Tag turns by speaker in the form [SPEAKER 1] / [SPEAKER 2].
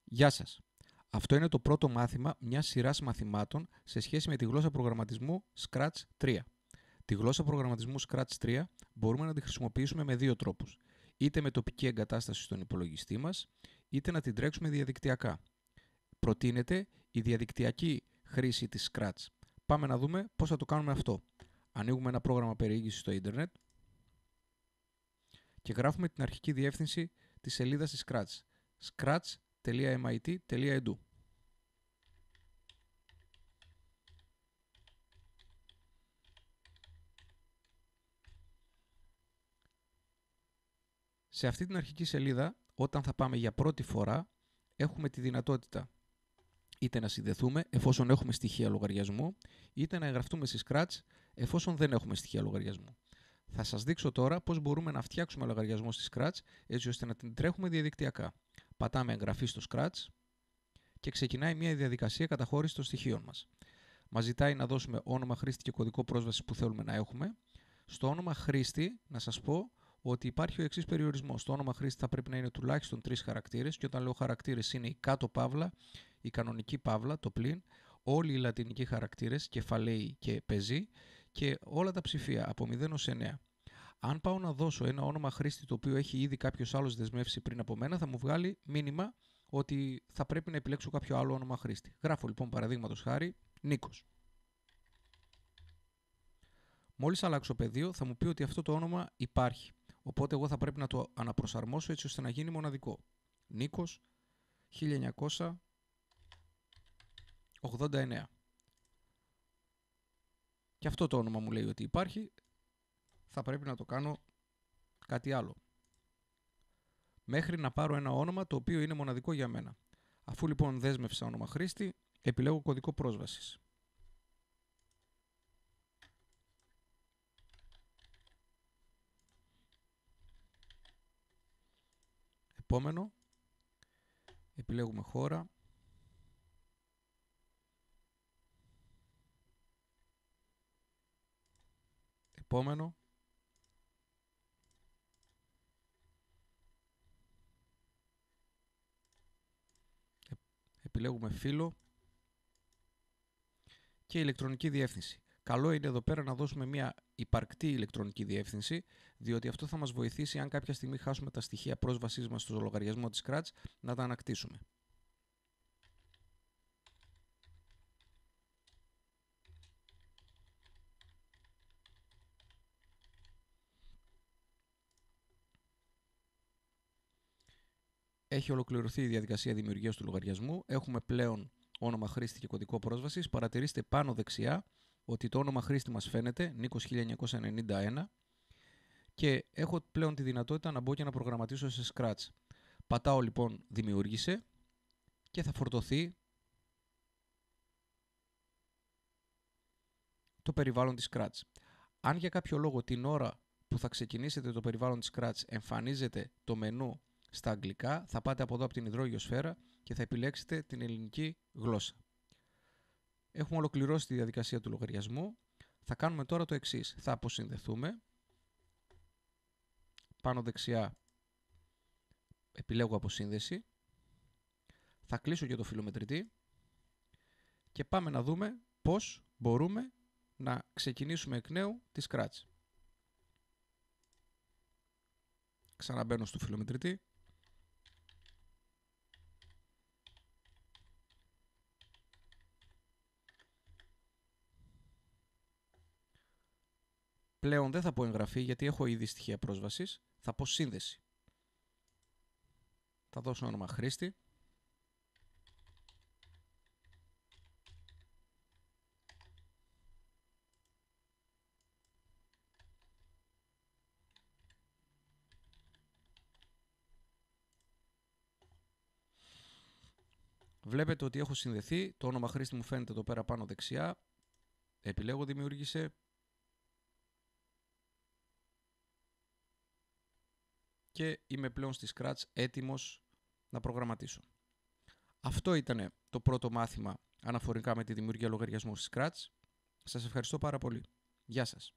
[SPEAKER 1] Γεια σας. Αυτό είναι το πρώτο μάθημα μιας σειράς μαθημάτων σε σχέση με τη γλώσσα προγραμματισμού Scratch 3. Τη γλώσσα προγραμματισμού Scratch 3 μπορούμε να τη χρησιμοποιήσουμε με δύο τρόπους. Είτε με τοπική εγκατάσταση στον υπολογιστή μας, είτε να την τρέξουμε διαδικτυακά. Προτείνεται η διαδικτυακή χρήση της Scratch. Πάμε να δούμε πώς θα το κάνουμε αυτό. Ανοίγουμε ένα πρόγραμμα περιήγησης στο ίντερνετ και γράφουμε την αρχική διεύθυνση της σελίδας της Scratch. scratch.mit.edu. Σε αυτή την αρχική σελίδα, όταν θα πάμε για πρώτη φορά, έχουμε τη δυνατότητα είτε να συνδεθούμε εφόσον έχουμε στοιχεία λογαριασμού, είτε να εγγραφτούμε στη Scratch εφόσον δεν έχουμε στοιχεία λογαριασμού. Θα σας δείξω τώρα πώς μπορούμε να φτιάξουμε λογαριασμό στη Scratch έτσι ώστε να την τρέχουμε διαδικτυακά. Πατάμε εγγραφή στο Scratch και ξεκινάει μια διαδικασία καταχώρησης των στοιχείων μας. Μας ζητάει να δώσουμε όνομα χρήστη και κωδικό πρόσβασης που θέλουμε να έχουμε. Στο όνομα χρήστη, να σας πω ότι υπάρχει ο εξής περιορισμός. Το όνομα χρήστη θα πρέπει να είναι τουλάχιστον 3 χαρακτήρες και όταν λέω χαρακτήρες είναι η κάτω παύλα, η κανονική παύλα, το πλην, όλοι οι λατινικοί χαρακτήρες, κεφαλαίοι και πεζοί και όλα τα ψηφία από 0 ως 9. Αν πάω να δώσω ένα όνομα χρήστη το οποίο έχει ήδη κάποιος άλλος δεσμεύσει πριν από μένα, θα μου βγάλει μήνυμα ότι θα πρέπει να επιλέξω κάποιο άλλο όνομα χρήστη. Γράφω λοιπόν παραδείγματος χάρη Νίκος. Μόλις αλλάξω πεδίο θα μου πει ότι αυτό το όνομα υπάρχει. Οπότε εγώ θα πρέπει να το αναπροσαρμόσω έτσι ώστε να γίνει μοναδικό. Νίκος 1989. Και αυτό το όνομα μου λέει ότι υπάρχει. Θα πρέπει να το κάνω κάτι άλλο. Μέχρι να πάρω ένα όνομα το οποίο είναι μοναδικό για μένα. Αφού λοιπόν δέσμευσα όνομα χρήστη, επιλέγω κωδικό πρόσβασης. Επόμενο, επιλέγουμε χώρα. Επόμενο. Επιλέγουμε φύλο και ηλεκτρονική διεύθυνση. Καλό είναι εδώ πέρα να δώσουμε μια υπαρκτή ηλεκτρονική διεύθυνση, διότι αυτό θα μας βοηθήσει αν κάποια στιγμή χάσουμε τα στοιχεία πρόσβασής μας στο λογαριασμό της Scratch να τα ανακτήσουμε. Έχει ολοκληρωθεί η διαδικασία δημιουργίας του λογαριασμού. Έχουμε πλέον όνομα χρήστη και κωδικό πρόσβασης. Παρατηρήστε πάνω δεξιά ότι το όνομα χρήστη μας φαίνεται, Νίκος 1991, και έχω πλέον τη δυνατότητα να μπω και να προγραμματίσω σε Scratch. Πατάω λοιπόν δημιούργησε και θα φορτωθεί το περιβάλλον της Scratch. Αν για κάποιο λόγο την ώρα που θα ξεκινήσετε το περιβάλλον της Scratch εμφανίζεται το μενού στα αγγλικά, θα πάτε από εδώ από την υδρόγειο σφαίρα και θα επιλέξετε την ελληνική γλώσσα. Έχουμε ολοκληρώσει τη διαδικασία του λογαριασμού. Θα κάνουμε τώρα το εξής. Θα αποσυνδεθούμε. Πάνω δεξιά επιλέγω αποσύνδεση. Θα κλείσω και το φιλομετρητή και πάμε να δούμε πώς μπορούμε να ξεκινήσουμε εκ νέου τη Scratch. Ξαναμπαίνω στο φιλομετρητή. Πλέον δεν θα πω εγγραφή γιατί έχω ήδη στοιχεία πρόσβασης. Θα πω σύνδεση. Θα δώσω όνομα χρήστη. Βλέπετε ότι έχω συνδεθεί. Το όνομα χρήστη μου φαίνεται εδώ πέρα πάνω δεξιά. Επιλέγω δημιούργησε. Και είμαι πλέον στη Scratch έτοιμος να προγραμματίσω. Αυτό ήταν το πρώτο μάθημα αναφορικά με τη δημιουργία λογαριασμού στη Scratch. Σας ευχαριστώ πάρα πολύ. Γεια σας.